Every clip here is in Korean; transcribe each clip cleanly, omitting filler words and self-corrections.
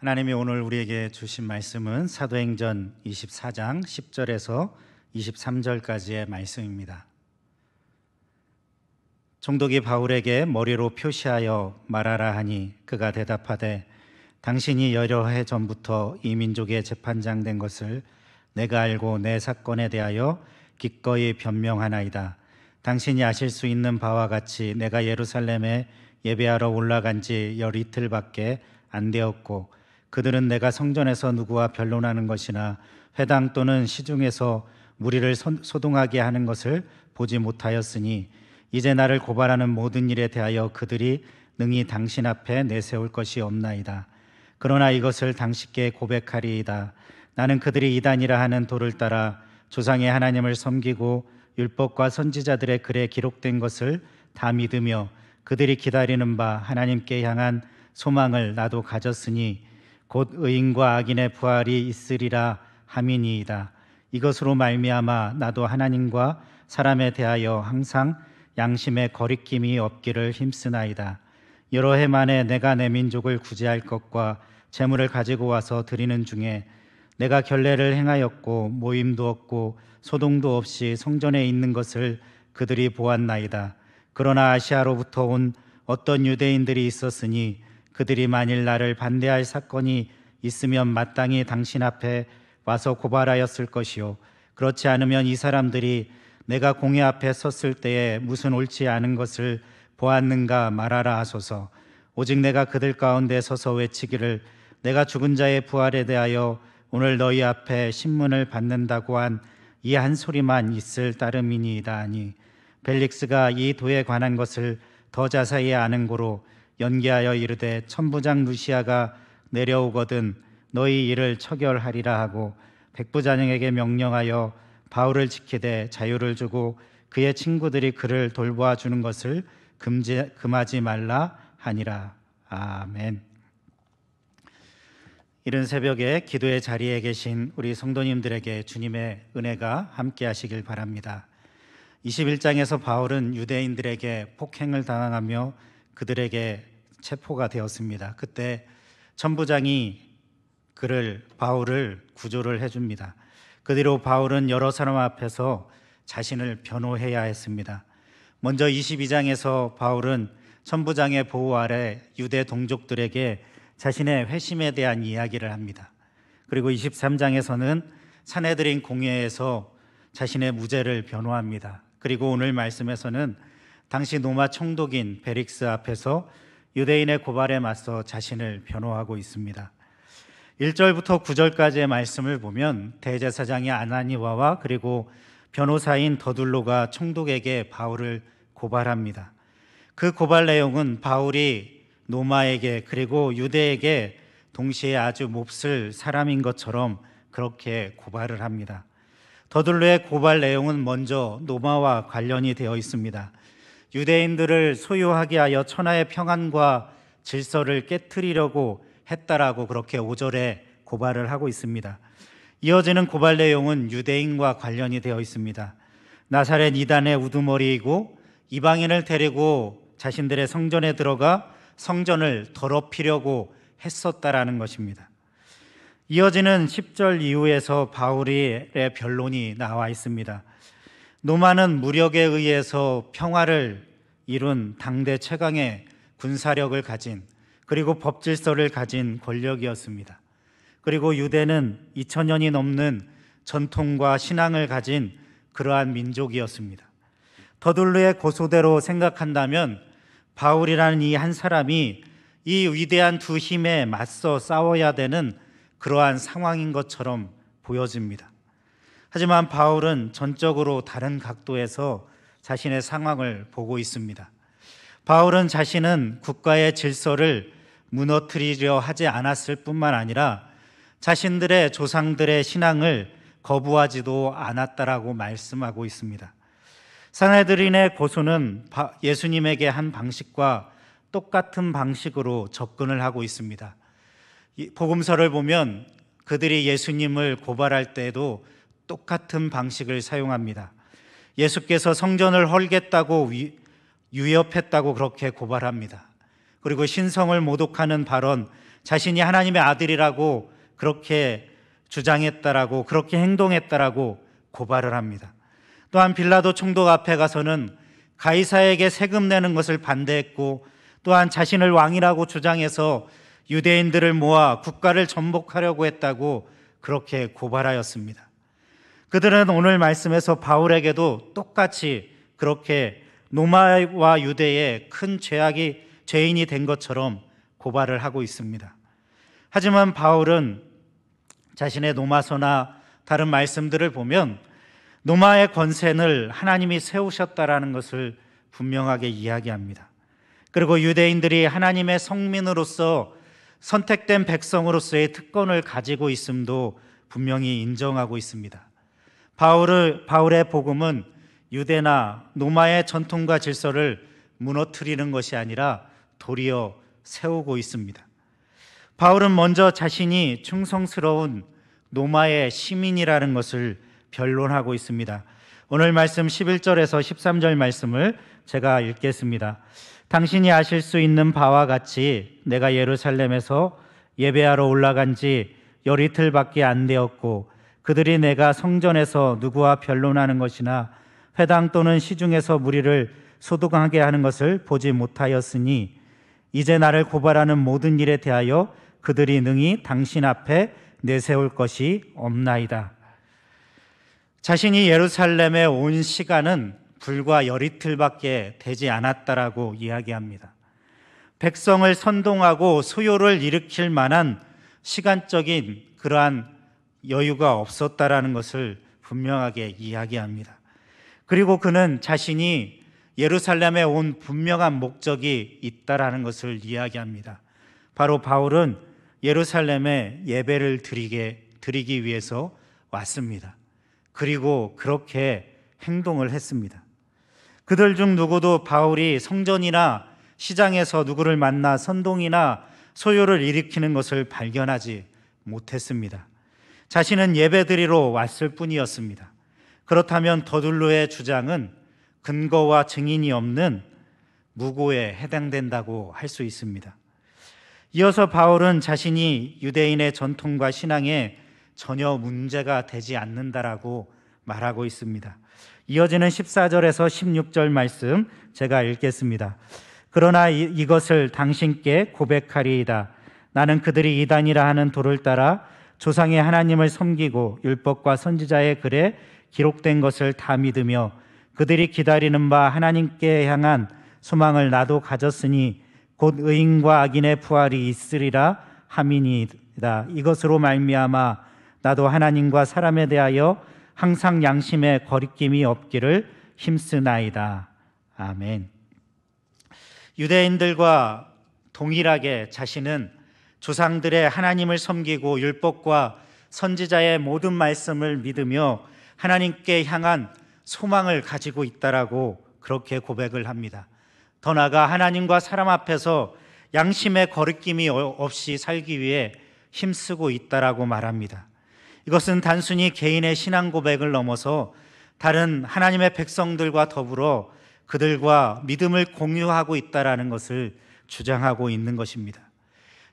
하나님이 오늘 우리에게 주신 말씀은 사도행전 24장 10절에서 23절까지의 말씀입니다. 총독이 바울에게 머리로 표시하여 말하라 하니 그가 대답하되 당신이 여러 해 전부터 이 민족의 재판장 된 것을 내가 알고 내 사건에 대하여 기꺼이 변명하나이다. 당신이 아실 수 있는 바와 같이 내가 예루살렘에 예배하러 올라간 지 열이틀밖에 안 되었고 그들은 내가 성전에서 누구와 변론하는 것이나 회당 또는 시중에서 무리를 소동하게 하는 것을 보지 못하였으니 이제 나를 고발하는 모든 일에 대하여 그들이 능히 당신 앞에 내세울 것이 없나이다. 그러나 이것을 당신께 고백하리이다. 나는 그들이 이단이라 하는 도를 따라 조상의 하나님을 섬기고 율법과 선지자들의 글에 기록된 것을 다 믿으며 그들이 기다리는 바 하나님께 향한 소망을 나도 가졌으니 곧 의인과 악인의 부활이 있으리라 함이니이다. 이것으로 말미암아 나도 하나님과 사람에 대하여 항상 양심의 거리낌이 없기를 힘쓰나이다. 여러 해 만에 내가 내 민족을 구제할 것과 재물을 가지고 와서 드리는 중에 내가 결례를 행하였고 모임도 없고 소동도 없이 성전에 있는 것을 그들이 보았나이다. 그러나 아시아로부터 온 어떤 유대인들이 있었으니 그들이 만일 나를 반대할 사건이 있으면 마땅히 당신 앞에 와서 고발하였을 것이요 그렇지 않으면 이 사람들이 내가 공회 앞에 섰을 때에 무슨 옳지 않은 것을 보았는가 말하라 하소서. 오직 내가 그들 가운데 서서 외치기를 내가 죽은 자의 부활에 대하여 오늘 너희 앞에 신문을 받는다고 한 이 한 소리만 있을 따름이니이다 하니 벨릭스가 이 도에 관한 것을 더 자세히 아는 고로 연기하여 이르되 천부장 루시아가 내려오거든 너희 일을 처결하리라 하고 백부장에게 명령하여 바울을 지키되 자유를 주고 그의 친구들이 그를 돌보아 주는 것을 금하지 말라 하니라. 아멘. 이른 새벽에 기도의 자리에 계신 우리 성도님들에게 주님의 은혜가 함께 하시길 바랍니다. 21장에서 바울은 유대인들에게 폭행을 당하며 그들에게 체포가 되었습니다. 그때 천부장이 바울을 구조를 해줍니다. 그 뒤로 바울은 여러 사람 앞에서 자신을 변호해야 했습니다. 먼저 22장에서 바울은 천부장의 보호 아래 유대 동족들에게 자신의 회심에 대한 이야기를 합니다. 그리고 23장에서는 산헤드린 공회에서 자신의 무죄를 변호합니다. 그리고 오늘 말씀에서는 당시 로마 총독인 벨릭스 앞에서 유대인의 고발에 맞서 자신을 변호하고 있습니다. 1절부터 9절까지의 말씀을 보면 대제사장이 아나니아와 그리고 변호사인 더둘로가 총독에게 바울을 고발합니다. 그 고발 내용은 바울이 로마에게 그리고 유대에게 동시에 아주 몹쓸 사람인 것처럼 그렇게 고발을 합니다. 더둘로의 고발 내용은 먼저 로마와 관련이 되어 있습니다. 유대인들을 소유하게 하여 천하의 평안과 질서를 깨트리려고 했다라고 그렇게 5절에 고발을 하고 있습니다. 이어지는 고발 내용은 유대인과 관련이 되어 있습니다. 나사렛 이단의 우두머리이고 이방인을 데리고 자신들의 성전에 들어가 성전을 더럽히려고 했었다라는 것입니다. 이어지는 10절 이후에서 바울의 변론이 나와 있습니다. 로마는 무력에 의해서 평화를 이룬 당대 최강의 군사력을 가진 그리고 법질서를 가진 권력이었습니다. 그리고 유대는 2000년이 넘는 전통과 신앙을 가진 그러한 민족이었습니다. 더둘로의 고소대로 생각한다면 바울이라는 이 한 사람이 이 위대한 두 힘에 맞서 싸워야 되는 그러한 상황인 것처럼 보여집니다. 하지만 바울은 전적으로 다른 각도에서 자신의 상황을 보고 있습니다. 바울은 자신은 국가의 질서를 무너뜨리려 하지 않았을 뿐만 아니라 자신들의 조상들의 신앙을 거부하지도 않았다라고 말씀하고 있습니다. 산헤드린의 고소는 예수님에게 한 방식과 똑같은 방식으로 접근을 하고 있습니다. 복음서를 보면 그들이 예수님을 고발할 때에도 똑같은 방식을 사용합니다. 예수께서 성전을 헐겠다고 유협했다고 그렇게 고발합니다. 그리고 신성을 모독하는 발언, 자신이 하나님의 아들이라고 그렇게 주장했다라고, 그렇게 행동했다라고 고발을 합니다. 또한 빌라도 총독 앞에 가서는 가이사에게 세금 내는 것을 반대했고, 또한 자신을 왕이라고 주장해서 유대인들을 모아 국가를 전복하려고 했다고 그렇게 고발하였습니다. 그들은 오늘 말씀에서 바울에게도 똑같이 그렇게 로마와 유대의 큰 죄인이 된 것처럼 고발을 하고 있습니다. 하지만 바울은 자신의 로마서나 다른 말씀들을 보면 로마의 권세를 하나님이 세우셨다라는 것을 분명하게 이야기합니다. 그리고 유대인들이 하나님의 성민으로서 선택된 백성으로서의 특권을 가지고 있음도 분명히 인정하고 있습니다. 바울의 복음은 유대나 로마의 전통과 질서를 무너뜨리는 것이 아니라 도리어 세우고 있습니다. 바울은 먼저 자신이 충성스러운 로마의 시민이라는 것을 변론하고 있습니다. 오늘 말씀 11절에서 13절 말씀을 제가 읽겠습니다. 당신이 아실 수 있는 바와 같이 내가 예루살렘에서 예배하러 올라간 지 열이틀밖에 안 되었고, 그들이 내가 성전에서 누구와 변론하는 것이나 회당 또는 시중에서 무리를 소동하게 하는 것을 보지 못하였으니 이제 나를 고발하는 모든 일에 대하여 그들이 능히 당신 앞에 내세울 것이 없나이다. 자신이 예루살렘에 온 시간은 불과 열이틀밖에 되지 않았다라고 이야기합니다. 백성을 선동하고 소요를 일으킬 만한 시간적인 그러한 여유가 없었다라는 것을 분명하게 이야기합니다. 그리고 그는 자신이 예루살렘에 온 분명한 목적이 있다라는 것을 이야기합니다. 바로 바울은 예루살렘에 예배를 드리기 위해서 왔습니다. 그리고 그렇게 행동을 했습니다. 그들 중 누구도 바울이 성전이나 시장에서 누구를 만나 선동이나 소요를 일으키는 것을 발견하지 못했습니다. 자신은 예배드리러 왔을 뿐이었습니다. 그렇다면 더둘로의 주장은 근거와 증인이 없는 무고에 해당된다고 할 수 있습니다. 이어서 바울은 자신이 유대인의 전통과 신앙에 전혀 문제가 되지 않는다라고 말하고 있습니다. 이어지는 14절에서 16절 말씀 제가 읽겠습니다. 그러나 이것을 당신께 고백하리이다. 나는 그들이 이단이라 하는 도를 따라 조상의 하나님을 섬기고 율법과 선지자의 글에 기록된 것을 다 믿으며 그들이 기다리는 바 하나님께 향한 소망을 나도 가졌으니 곧 의인과 악인의 부활이 있으리라 함이니이다. 이것으로 말미암아 나도 하나님과 사람에 대하여 항상 양심에 거리낌이 없기를 힘쓰나이다. 아멘. 유대인들과 동일하게 자신은 조상들의 하나님을 섬기고 율법과 선지자의 모든 말씀을 믿으며 하나님께 향한 소망을 가지고 있다라고 그렇게 고백을 합니다. 더 나아가 하나님과 사람 앞에서 양심의 거리낌이 없이 살기 위해 힘쓰고 있다라고 말합니다. 이것은 단순히 개인의 신앙 고백을 넘어서 다른 하나님의 백성들과 더불어 그들과 믿음을 공유하고 있다라는 것을 주장하고 있는 것입니다.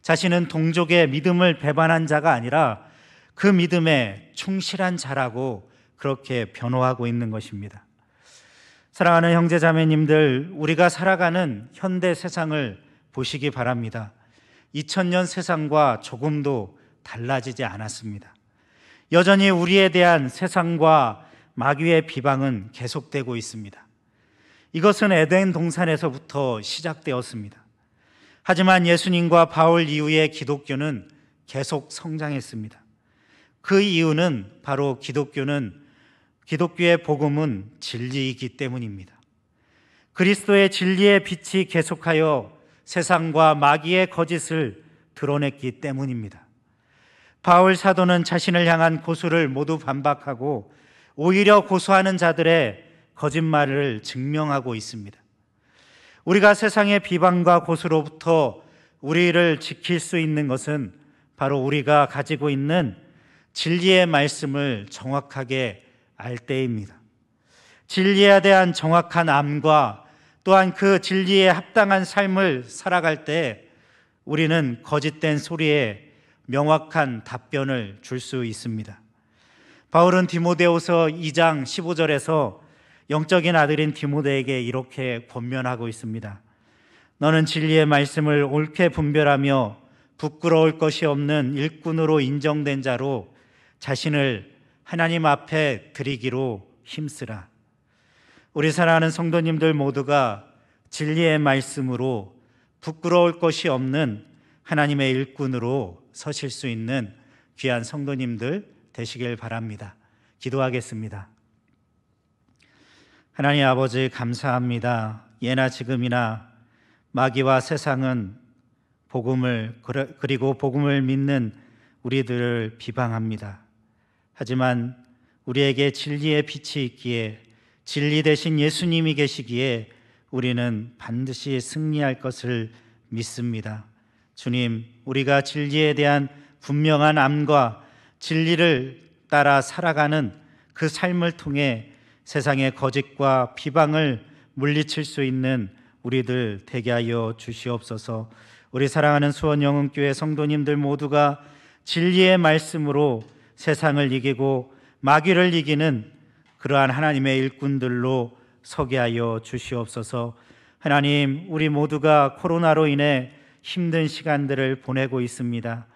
자신은 동족의 믿음을 배반한 자가 아니라 그 믿음에 충실한 자라고 그렇게 변호하고 있는 것입니다. 사랑하는 형제자매님들, 우리가 살아가는 현대 세상을 보시기 바랍니다. 2000년 세상과 조금도 달라지지 않았습니다. 여전히 우리에 대한 세상과 마귀의 비방은 계속되고 있습니다. 이것은 에덴 동산에서부터 시작되었습니다. 하지만 예수님과 바울 이후에 기독교는 계속 성장했습니다. 그 이유는 바로 기독교의 복음은 진리이기 때문입니다. 그리스도의 진리의 빛이 계속하여 세상과 마귀의 거짓을 드러냈기 때문입니다. 바울 사도는 자신을 향한 고소를 모두 반박하고 오히려 고소하는 자들의 거짓말을 증명하고 있습니다. 우리가 세상의 비방과 고소로부터 우리를 지킬 수 있는 것은 바로 우리가 가지고 있는 진리의 말씀을 정확하게 알 때입니다. 진리에 대한 정확한 암과 또한 그 진리에 합당한 삶을 살아갈 때 우리는 거짓된 소리에 명확한 답변을 줄 수 있습니다. 바울은 디모데후서 2장 15절에서 영적인 아들인 디모데에게 이렇게 권면하고 있습니다. 너는 진리의 말씀을 옳게 분별하며 부끄러울 것이 없는 일꾼으로 인정된 자로 자신을 하나님 앞에 드리기로 힘쓰라. 우리 사랑하는 성도님들 모두가 진리의 말씀으로 부끄러울 것이 없는 하나님의 일꾼으로 서실 수 있는 귀한 성도님들 되시길 바랍니다. 기도하겠습니다. 하나님 아버지, 감사합니다. 예나 지금이나 마귀와 세상은 복음을 그리고 복음을 믿는 우리들을 비방합니다. 하지만 우리에게 진리의 빛이 있기에, 진리 대신 예수님이 계시기에 우리는 반드시 승리할 것을 믿습니다. 주님, 우리가 진리에 대한 분명한 암과 진리를 따라 살아가는 그 삶을 통해 세상의 거짓과 비방을 물리칠 수 있는 우리들 되게 하여 주시옵소서. 우리 사랑하는 수원영흥교회 성도님들 모두가 진리의 말씀으로 세상을 이기고 마귀를 이기는 그러한 하나님의 일꾼들로 서게 하여 주시옵소서. 하나님, 우리 모두가 코로나로 인해 힘든 시간들을 보내고 있습니다.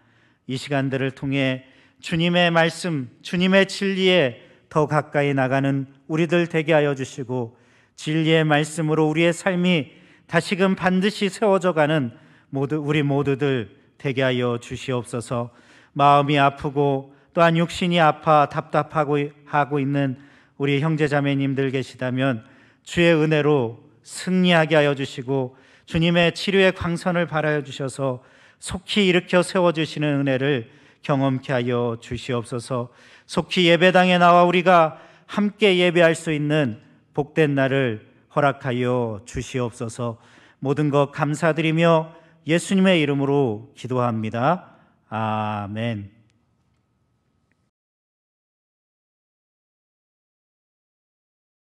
이 시간들을 통해 주님의 말씀, 주님의 진리에 더 가까이 나가는 우리들 되게 하여 주시고, 진리의 말씀으로 우리의 삶이 다시금 반드시 세워져가는 우리 모두들 되게 하여 주시옵소서. 마음이 아프고 또한 육신이 아파 답답하고 하고 있는 우리 형제자매님들 계시다면 주의 은혜로 승리하게 하여 주시고, 주님의 치료의 광선을 발하여 주셔서 속히 일으켜 세워주시는 은혜를 경험케 하여 주시옵소서. 속히 예배당에 나와 우리가 함께 예배할 수 있는 복된 날을 허락하여 주시옵소서. 모든 것 감사드리며 예수님의 이름으로 기도합니다. 아멘.